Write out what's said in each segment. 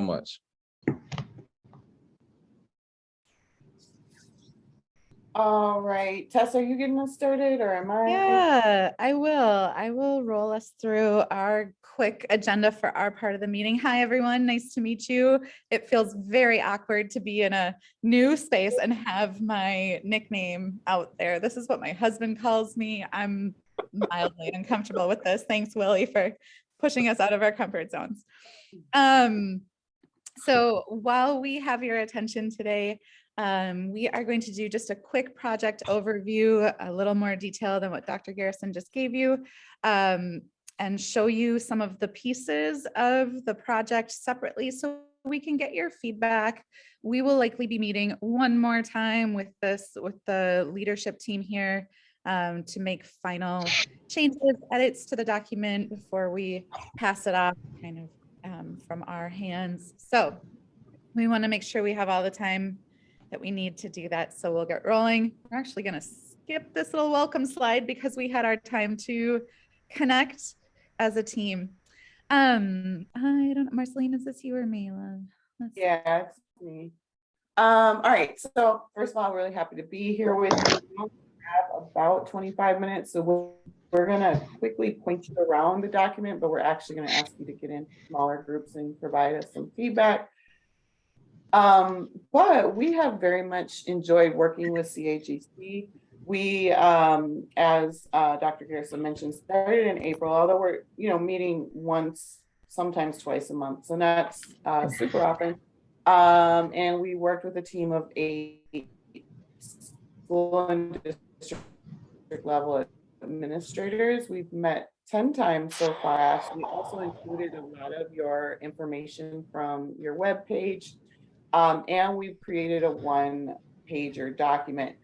much. All right, Tess, are you getting us started or am I? Yeah, I will. I will roll us through our quick agenda for our part of the meeting. Hi, everyone. Nice to meet you. It feels very awkward to be in a new space and have my nickname out there. This is what my husband calls me. I'm mildly uncomfortable with this. Thanks, Willie, for pushing us out of our comfort zones. So while we have your attention today, we are going to do just a quick project overview, a little more detail than what Dr. Garrison just gave you, and show you some of the pieces of the project separately so we can get your feedback. We will likely be meeting one more time with the leadership team here to make final changes, edits to the document before we pass it off kind of from our hands. So we want to make sure we have all the time that we need to do that. So we'll get rolling. We're actually going to skip this little welcome slide because we had our time to connect as a team. I don't know, Marceline, is this you or me, love? Yeah, it's me. All right, so first of all, really happy to be here with you. We have about 25 minutes, so we're gonna quickly point you around the document, but we're actually gonna ask you to get in smaller groups and provide us some feedback. But we have very much enjoyed working with CAGC. We, as Dr. Garrison mentioned, started in April, although we're meeting once, sometimes twice a month, so not super often. And we worked with a team of 8 school and district level administrators. We've met 10 times so far. We also included a lot of your information from your webpage. And we've created a 1-pager document.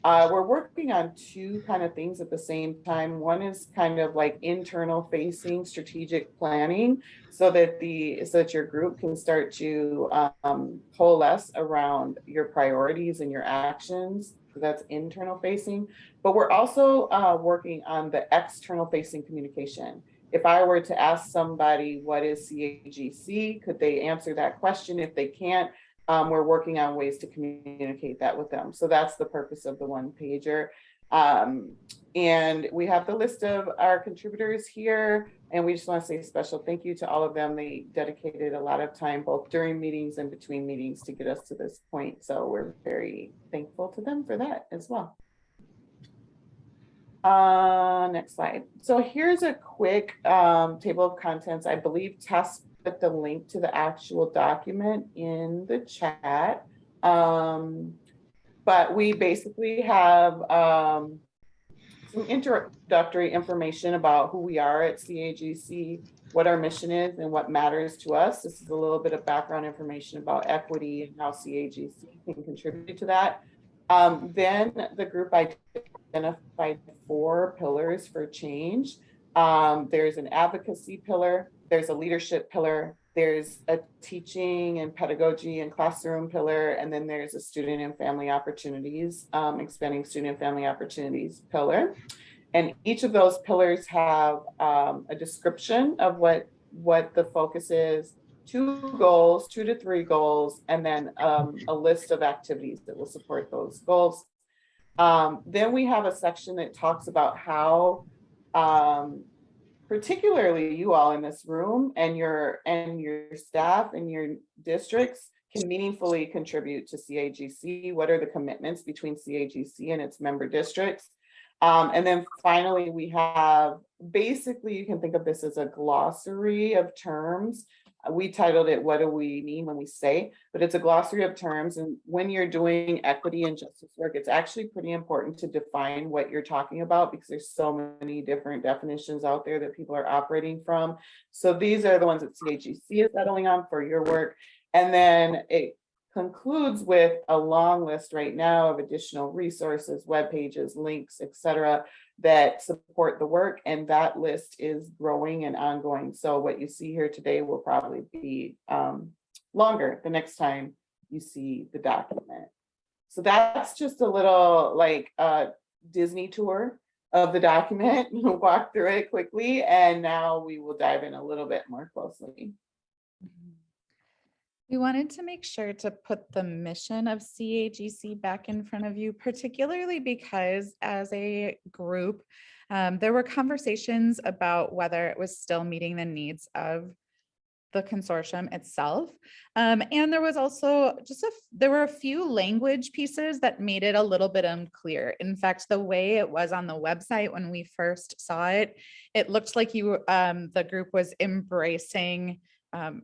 We're working on 2 kind of things at the same time. One is kind of like internal facing strategic planning so that your group can start to coalesce around your priorities and your actions. So that's internal facing, but we're also working on the external facing communication. If I were to ask somebody, what is CAGC? Could they answer that question? If they can't, we're working on ways to communicate that with them. So that's the purpose of the 1-pager. And we have the list of our contributors here. And we just want to say a special thank you to all of them. They dedicated a lot of time, both during meetings and between meetings, to get us to this point. So we're very thankful to them for that as well. Next slide. So here's a quick table of contents. I believe Tess put the link to the actual document in the chat. But we basically have some introductory information about who we are at CAGC, what our mission is, and what matters to us. This is a little bit of background information about equity and how CAGC can contribute to that. Then the group identified 4 pillars for change. There's an advocacy pillar, there's a leadership pillar, there's a teaching and pedagogy and classroom pillar, and then there's a student and family opportunities, expanding student and family opportunities pillar. And each of those pillars have a description of what the focus is, 2 goals, 2 to 3 goals, and then a list of activities that will support those goals. Then we have a section that talks about how particularly you all in this room and your staff and your districts can meaningfully contribute to CAGC. What are the commitments between CAGC and its member districts? And then finally, we have, basically, you can think of this as a glossary of terms. We titled it, what do we mean when we say, but it's a glossary of terms. And when you're doing equity and justice work, it's actually pretty important to define what you're talking about because there's so many different definitions out there that people are operating from. So these are the ones that CAGC is settling on for your work. And then it concludes with a long list right now of additional resources, web pages, links, etc., that support the work, and that list is growing and ongoing. So what you see here today will probably be longer the next time you see the document. So that's just a little like Disney tour of the document. We'll walk through it quickly, and now we will dive in a little bit more closely. We wanted to make sure to put the mission of CAGC back in front of you, particularly because as a group, there were conversations about whether it was still meeting the needs of the consortium itself. And there was also there were a few language pieces that made it a little bit unclear. In fact, the way it was on the website when we first saw it, it looked like the group was embracing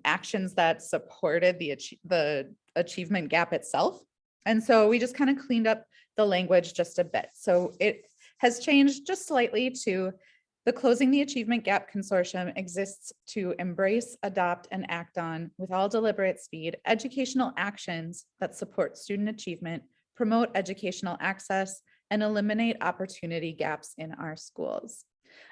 actions that supported the achievement gap itself. And so we just kind of cleaned up the language just a bit. So it has changed just slightly to the Closing the Achievement Gap Consortium exists to embrace, adopt, and act on, with all deliberate speed, educational actions that support student achievement, promote educational access, and eliminate opportunity gaps in our schools.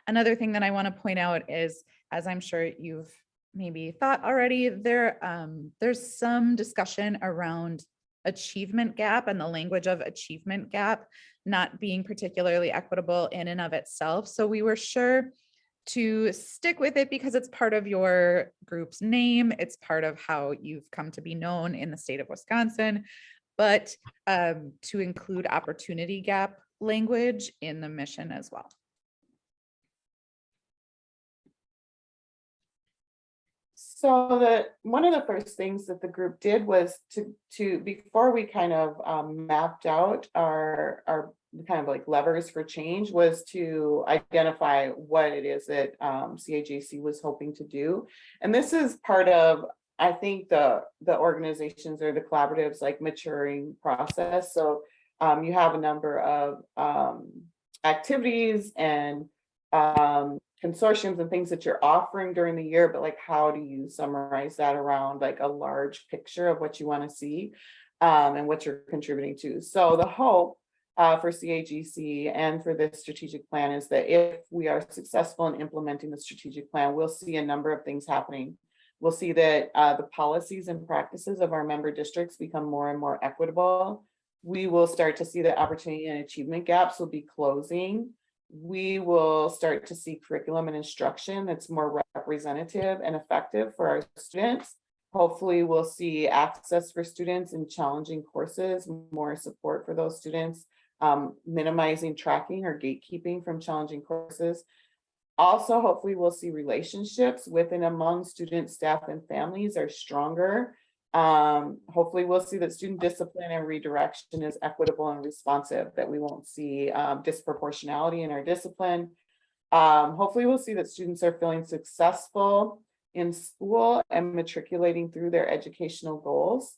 Another thing that I want to point out is, as I'm sure you've maybe thought already, there's some discussion around achievement gap and the language of achievement gap not being particularly equitable in and of itself. So we were sure to stick with it because it's part of your group's name. It's part of how you've come to be known in the state of Wisconsin, but to include opportunity gap language in the mission as well. So one of the first things that the group did was to before we kind of mapped out our kind of like levers for change, was to identify what it is that CAGC was hoping to do. And this is part of, I think, the organizations or the collaboratives like maturing process. So you have a number of activities and consortiums and things that you're offering during the year, but like, how do you summarize that around like a large picture of what you want to see and what you're contributing to? So the hope for CAGC and for this strategic plan is that if we are successful in implementing the strategic plan, we'll see a number of things happening. We'll see that the policies and practices of our member districts become more and more equitable. We will start to see that opportunity and achievement gaps will be closing. We will start to see curriculum and instruction that's more representative and effective for our students. Hopefully we'll see access for students in challenging courses, more support for those students, minimizing tracking or gatekeeping from challenging courses. Also, hopefully we'll see relationships with and among students, staff, and families are stronger. Hopefully we'll see that student discipline and redirection is equitable and responsive, that we won't see disproportionality in our discipline. Hopefully we'll see that students are feeling successful in school and matriculating through their educational goals.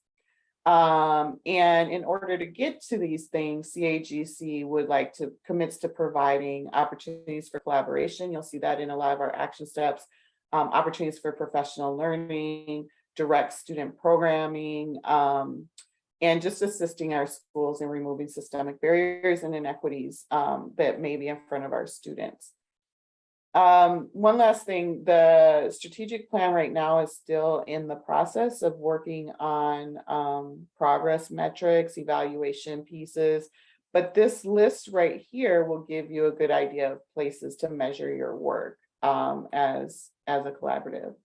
And in order to get to these things, CAGC would like to commits to providing opportunities for collaboration. You'll see that in a lot of our action steps, opportunities for professional learning, direct student programming, and just assisting our schools in removing systemic barriers and inequities that may be in front of our students. One last thing, the strategic plan right now is still in the process of working on progress metrics, evaluation pieces, but this list right here will give you a good idea of places to measure your work as a collaborative.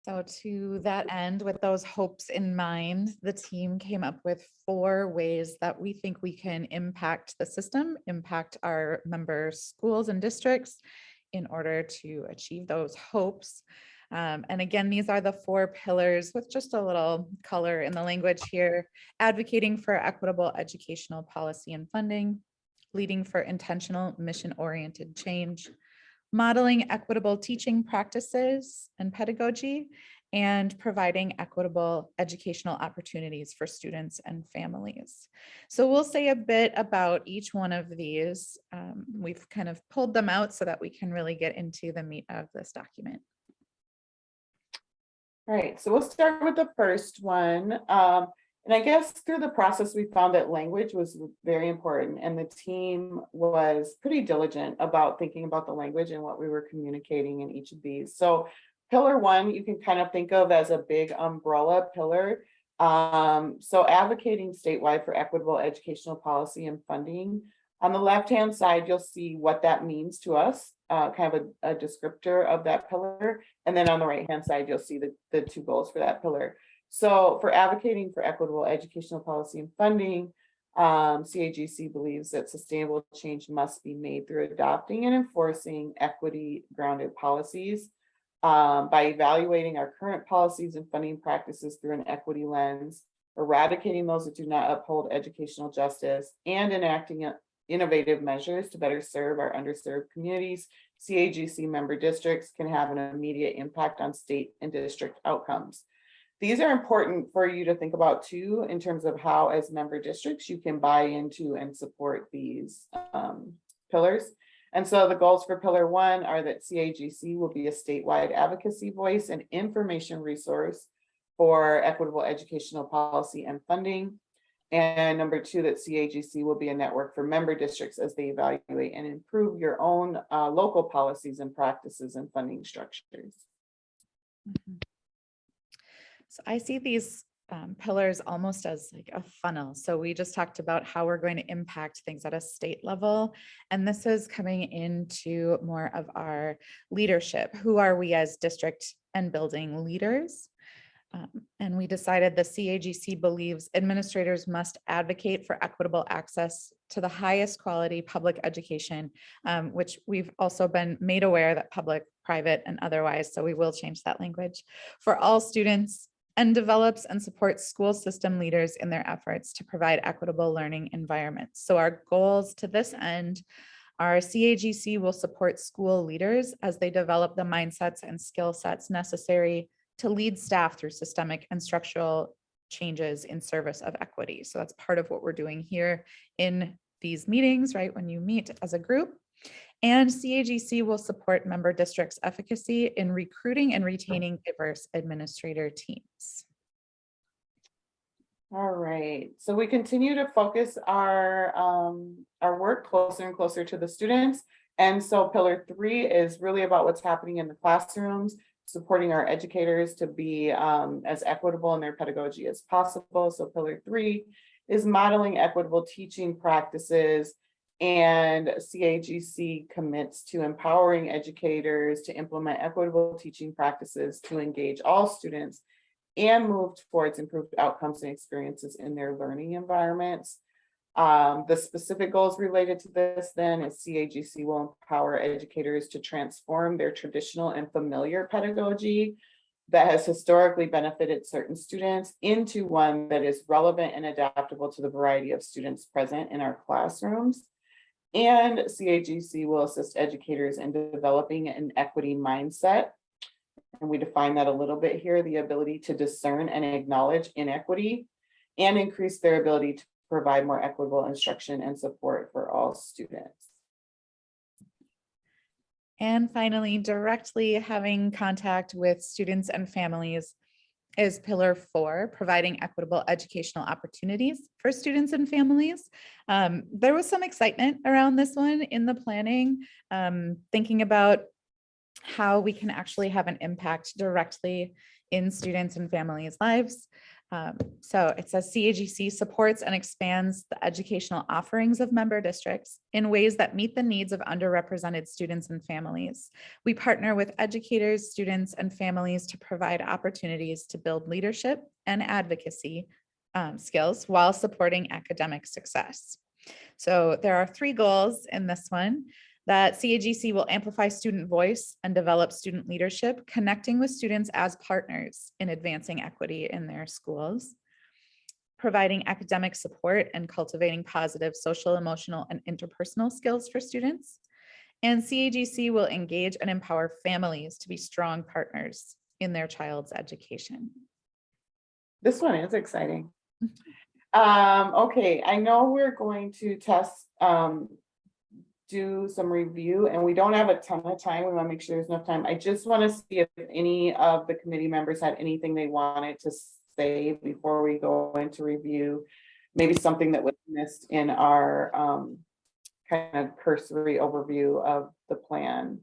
So to that end, with those hopes in mind, the team came up with 4 ways that we think we can impact the system, impact our member schools and districts in order to achieve those hopes. And again, these are the 4 pillars with just a little color in the language here: advocating for equitable educational policy and funding, leading for intentional mission-oriented change, modeling equitable teaching practices and pedagogy, and providing equitable educational opportunities for students and families. So we'll say a bit about each one of these. We've kind of pulled them out so that we can really get into the meat of this document. All right, so we'll start with the first one. And I guess through the process, we found that language was very important, and the team was pretty diligent about thinking about the language and what we were communicating in each of these. So pillar 1, you can kind of think of as a big umbrella pillar. So advocating statewide for equitable educational policy and funding. On the left-hand side, you'll see what that means to us. kind of a descriptor of that pillar. And then on the right-hand side, you'll see the two goals for that pillar. So for advocating for equitable educational policy and funding, CAGC believes that sustainable change must be made through adopting and enforcing equity-grounded policies, by evaluating our current policies and funding practices through an equity lens, eradicating those that do not uphold educational justice, and enacting innovative measures to better serve our underserved communities. CAGC member districts can have an immediate impact on state and district outcomes. These are important for you to think about too, in terms of how as member districts you can buy into and support these pillars. And so the goals for pillar 1 are that CAGC will be a statewide advocacy voice and information resource for equitable educational policy and funding. And number 2, that CAGC will be a network for member districts as they evaluate and improve your own local policies and practices and funding structures. So I see these pillars almost as like a funnel. So we just talked about how we're going to impact things at a state level. And this is coming into more of our leadership. Who are we as district and building leaders? And we decided the CAGC believes administrators must advocate for equitable access to the highest quality public education, which we've also been made aware that public, private, and otherwise, so we will change that language, for all students, and develops and supports school system leaders in their efforts to provide equitable learning environments. So our goals to this end are CAGC will support school leaders as they develop the mindsets and skill sets necessary to lead staff through systemic and structural changes in service of equity. So that's part of what we're doing here in these meetings, right? When you meet as a group. And CAGC will support member districts' efficacy in recruiting and retaining diverse administrator teams. All right, so we continue to focus our work closer and closer to the students. And so pillar 3 is really about what's happening in the classrooms, supporting our educators to be as equitable in their pedagogy as possible. So pillar 3 is modeling equitable teaching practices, and CAGC commits to empowering educators to implement equitable teaching practices to engage all students and move towards improved outcomes and experiences in their learning environments. The specific goals related to this then is CAGC will empower educators to transform their traditional and familiar pedagogy that has historically benefited certain students into one that is relevant and adaptable to the variety of students present in our classrooms. And CAGC will assist educators in developing an equity mindset. And we define that a little bit here, the ability to discern and acknowledge inequity and increase their ability to provide more equitable instruction and support for all students. And finally, directly having contact with students and families is pillar 4, providing equitable educational opportunities for students and families. There was some excitement around this one in the planning, thinking about how we can actually have an impact directly in students and families' lives. So it says CAGC supports and expands the educational offerings of member districts in ways that meet the needs of underrepresented students and families. We partner with educators, students, and families to provide opportunities to build leadership and advocacy skills while supporting academic success. So there are 3 goals in this one. That CAGC will amplify student voice and develop student leadership, connecting with students as partners in advancing equity in their schools, providing academic support and cultivating positive social, emotional, and interpersonal skills for students. And CAGC will engage and empower families to be strong partners in their child's education. This one is exciting. Okay, I know we're going to test do some review, and we don't have a ton of time. We want to make sure there's enough time. I just want to see if any of the committee members had anything they wanted to say before we go into review, maybe something that was missed in our kind of cursory overview of the plan.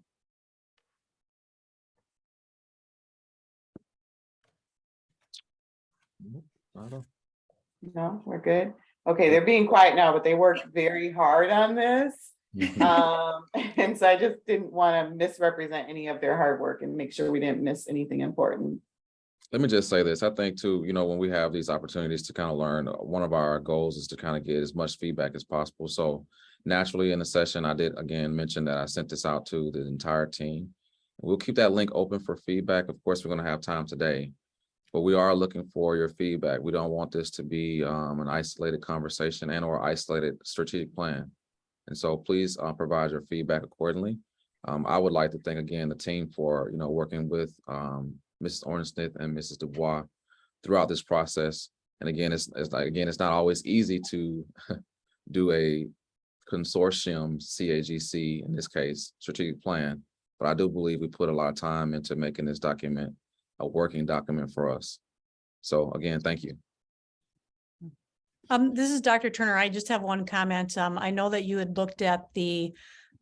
No, we're good. Okay, they're being quiet now, but they worked very hard on this. And so I just didn't want to misrepresent any of their hard work and make sure we didn't miss anything important. Let me just say this. I think too, when we have these opportunities to kind of learn, one of our goals is to kind of get as much feedback as possible. So naturally in the session, I did again mention that I sent this out to the entire team. We'll keep that link open for feedback. Of course, we're going to have time today, but we are looking for your feedback. We don't want this to be an isolated conversation and or isolated strategic plan. And so please provide your feedback accordingly. I would like to thank again the team for, working with Mrs. Ornsmith and Mrs. Dubois throughout this process. And again, it's not always easy to do a consortium CAGC, in this case, strategic plan. But I do believe we put a lot of time into making this document a working document for us. So again, thank you. This is Dr. Turner. I just have one comment. I know that you had looked at the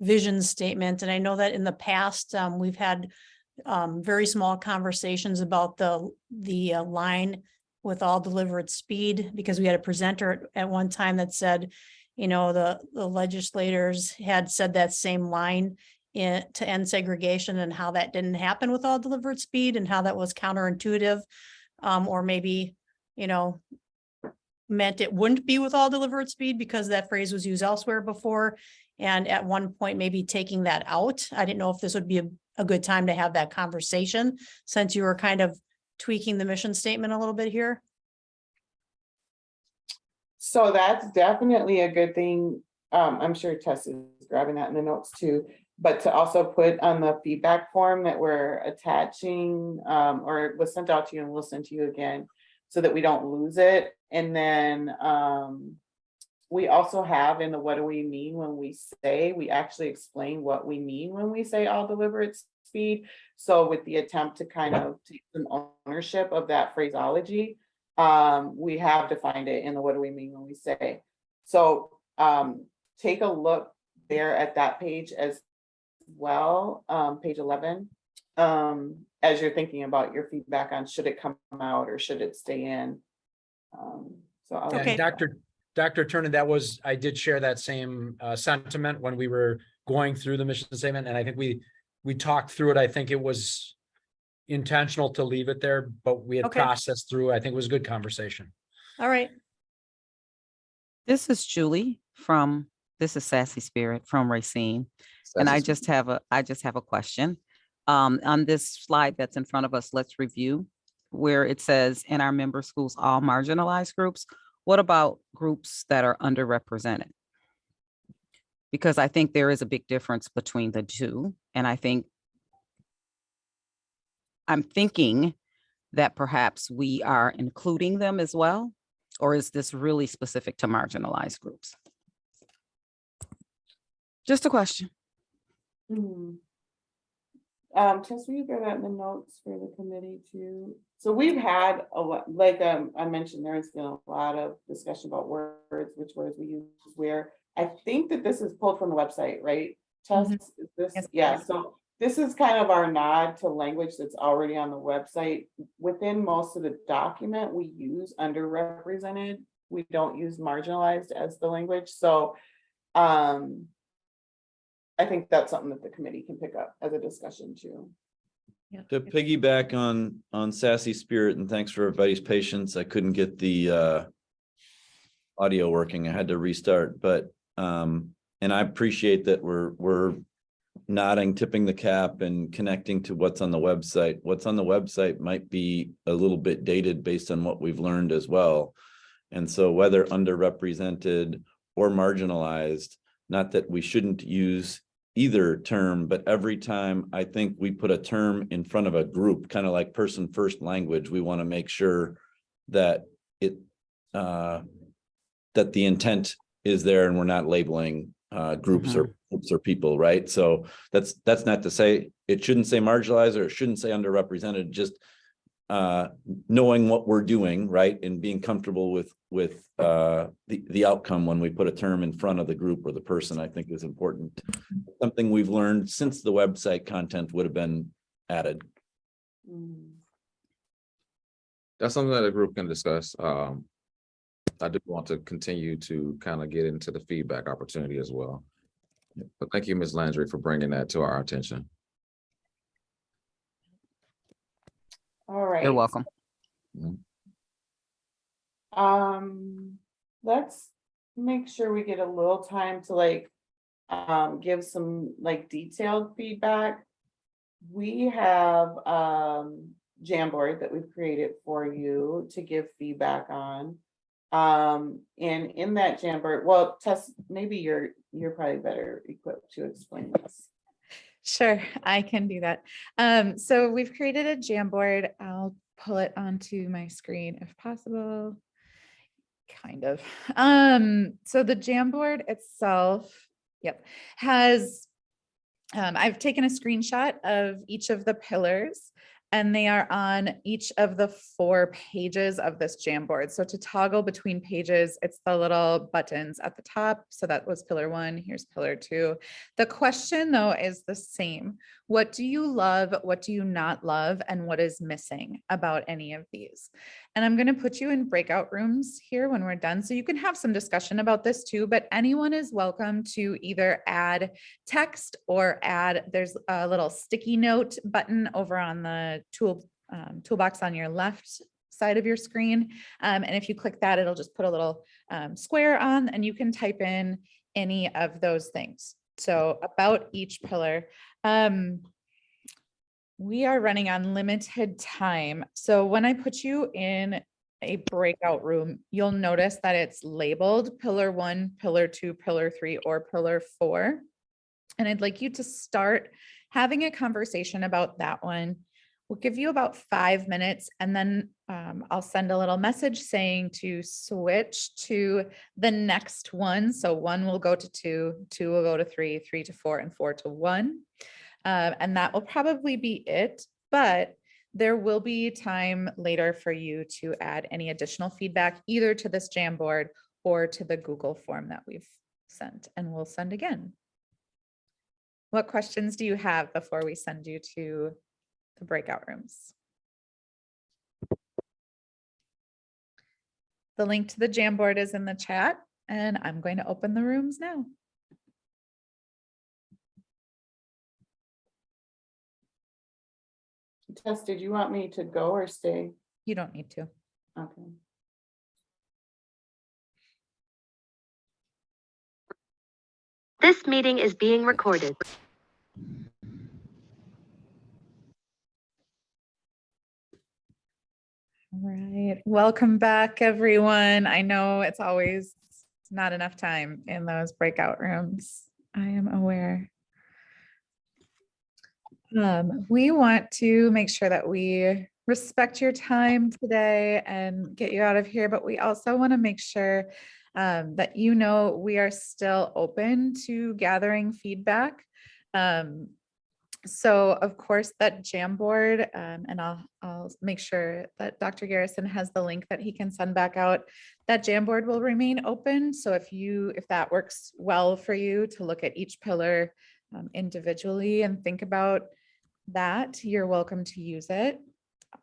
vision statement, and I know that in the past, we've had very small conversations about the line with all delivered speed, because we had a presenter at one time that said, the legislators had said that same line to end segregation, and how that didn't happen with all delivered speed, and how that was counterintuitive, or maybe, meant it wouldn't be with all delivered speed because that phrase was used elsewhere before. And at one point, maybe taking that out. I didn't know if this would be a good time to have that conversation, since you were kind of tweaking the mission statement a little bit here. So that's definitely a good thing. I'm sure Tess is grabbing that in the notes too, but to also put on the feedback form that we're attaching, or it was sent out to you and we'll send to you again, so that we don't lose it. And then we also have in the what do we mean when we say, we actually explain what we mean when we say all deliberate speed. So with the attempt to kind of take some ownership of that phraseology, we have defined it in the what do we mean when we say. So take a look there at that page as well, page 11, as you're thinking about your feedback on should it come out or should it stay in. So I'll Okay. Dr. Turner, I did share that same sentiment when we were going through the mission statement, and I think we talked through it. I think it was intentional to leave it there, but we had processed through. I think it was a good conversation. All right. This is Julie this is Sassy Spirit from Racine. And I just have a question. On this slide that's in front of us, let's review, where it says in our member schools, all marginalized groups. What about groups that are underrepresented? Because I think there is a big difference between the two. And I'm thinking that perhaps we are including them as well, or is this really specific to marginalized groups? Just a question. Tess, will you throw that in the notes for the committee too? So we've had a lot, like I mentioned, there's been a lot of discussion about words, which words we use where. I think that this is pulled from the website, right? Tess, is this? Yes. Yeah, so this is kind of our nod to language that's already on the website. Within most of the document, we use underrepresented. We don't use marginalized as the language. So I think that's something that the committee can pick up as a discussion too. To piggyback on Sassy Spirit, and thanks for everybody's patience. I couldn't get the audio working. I had to restart, but and I appreciate that we're nodding, tipping the cap, and connecting to what's on the website. What's on the website might be a little bit dated based on what we've learned as well. And so whether underrepresented or marginalized, not that we shouldn't use either term, but every time I think we put a term in front of a group, kind of like person first language, we want to make sure that it that the intent is there and we're not labeling groups or people, right? So that's not to say it shouldn't say marginalized or it shouldn't say underrepresented, just knowing what we're doing, right, and being comfortable with the outcome when we put a term in front of the group or the person, I think is important. Something we've learned since the website content would have been added. That's something that a group can discuss. I do want to continue to kind of get into the feedback opportunity as well. But thank you, Ms. Landry, for bringing that to our attention. All right. You're welcome. Let's make sure we get a little time to like, give some like detailed feedback. We have, Jamboard that we've created for you to give feedback on. And in that Jamboard, well, Tess, maybe you're probably better equipped to explain this. Sure, I can do that. So we've created a Jamboard. I'll pull it onto my screen if possible. Kind of. So the Jamboard itself, yep, has, I've taken a screenshot of each of the pillars, and they are on each of the 4 pages of this Jamboard. So to toggle between pages, it's the little buttons at the top. So that was pillar 1, here's pillar 2. The question though is the same. What do you love? What do you not love? And what is missing about any of these? And I'm going to put you in breakout rooms here when we're done. So you can have some discussion about this too, but anyone is welcome to either add text or add, there's a little sticky note button over on the toolbox on your left side of your screen. And if you click that, it'll just put a little square on, and you can type in any of those things. So about each pillar. We are running on limited time. So when I put you in a breakout room, you'll notice that it's labeled pillar 1, pillar 2, pillar 3, or pillar 4. And I'd like you to start having a conversation about that one. We'll give you about 5 minutes, and then I'll send a little message saying to switch to the next one. So 1 will go to 2, 2 will go to 3, 3 to 4, and 4 to 1. And that will probably be it, but there will be time later for you to add any additional feedback either to this Jamboard or to the Google form that we've sent, and we'll send again. What questions do you have before we send you to the breakout rooms? The link to the Jamboard is in the chat, and I'm going to open the rooms now. Tess, did you want me to go or stay? You don't need to. Okay. This meeting is being recorded. All right, welcome back, everyone. I know it's always not enough time in those breakout rooms. I am aware. We want to make sure that we respect your time today and get you out of here, but we also want to make sure that you know we are still open to gathering feedback. So of course that Jamboard, and I'll make sure that Dr. Garrison has the link that he can send back out. That Jamboard will remain open. So if that works well for you to look at each pillar individually and think about that, you're welcome to use it.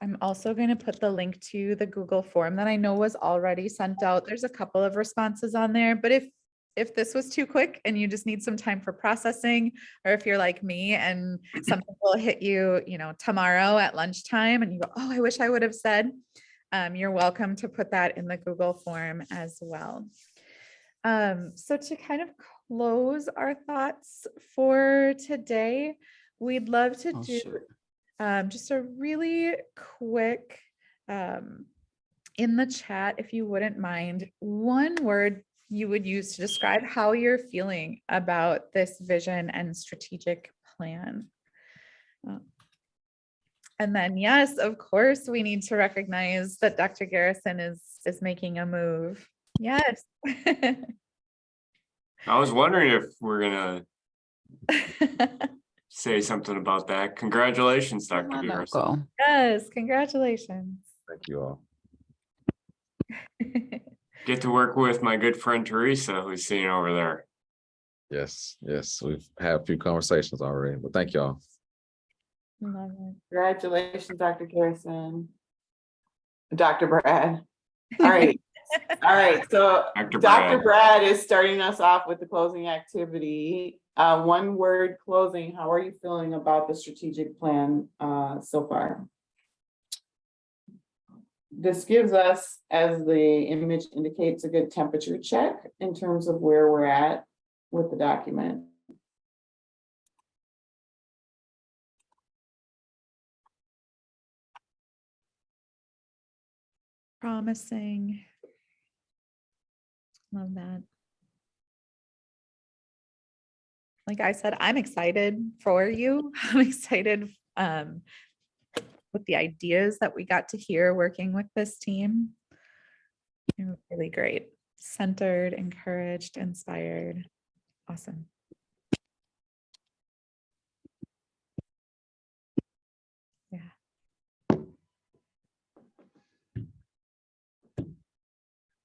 I'm also going to put the link to the Google form that I know was already sent out. There's a couple of responses on there, but if this was too quick and you just need some time for processing, or if you're like me and something will hit you, tomorrow at lunchtime and you go, oh, I wish I would have said, you're welcome to put that in the Google form as well. So to kind of close our thoughts for today, we'd love to do just a really quick, in the chat, if you wouldn't mind, one word you would use to describe how you're feeling about this vision and strategic plan. And then, yes, of course, we need to recognize that Dr. Garrison is making a move. Yes. I was wondering if we're gonna say something about that. Congratulations, Dr. Garrison. Yes, congratulations. Thank you all. Get to work with my good friend Teresa, who's sitting over there. Yes, we've had a few conversations already, but thank y'all. Love it. Congratulations, Dr. Garrison. Dr. Brad. All right. All right. So Dr. Dr. Brad is starting us off with the closing activity. One word closing, how are you feeling about the strategic plan so far? This gives us, as the image indicates, a good temperature check in terms of where we're at with the document. Promising. Love that. Like I said, I'm excited for you. I'm excited with the ideas that we got to hear working with this team. You're really great. Centered, encouraged, inspired. Awesome. Yeah.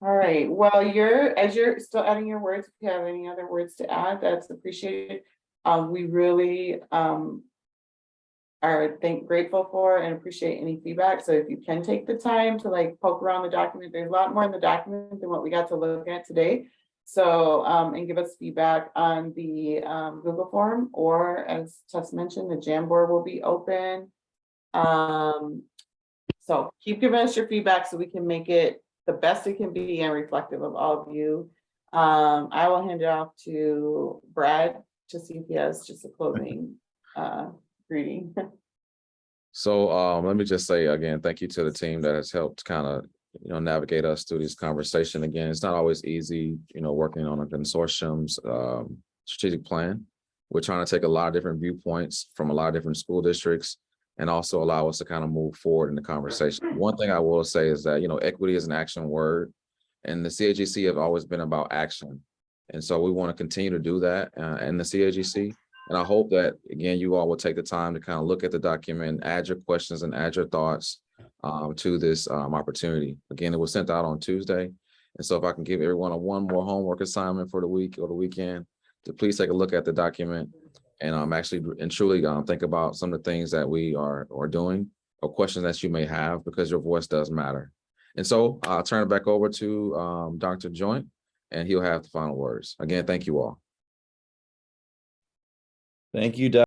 All right, well, as you're still adding your words, if you have any other words to add, that's appreciated. We really are grateful for and appreciate any feedback. So if you can take the time to like poke around the document, there's a lot more in the document than what we got to look at today. So, and give us feedback on the Google form, or as Tess mentioned, the Jamboard will be open. So keep giving us your feedback so we can make it the best it can be and reflective of all of you. I will hand it off to Brad to see if he has just a closing greeting. So let me just say again, thank you to the team that has helped kind of, navigate us through this conversation. Again, it's not always easy, working on a consortium's strategic plan. We're trying to take a lot of different viewpoints from a lot of different school districts and also allow us to kind of move forward in the conversation. One thing I will say is that, equity is an action word, and the CAGC have always been about action. And so we want to continue to do that in the CAGC. And I hope that, again, you all will take the time to kind of look at the document, add your questions and add your thoughts to this opportunity. Again, it was sent out on Tuesday. And so if I can give everyone one more homework assignment for the week or the weekend, to please take a look at the document and actually and truly think about some of the things that we are doing or questions that you may have, because your voice does matter. And so I'll turn it back over to Dr. Joint, and he'll have the final words. Again, thank you all. Thank you, Doc.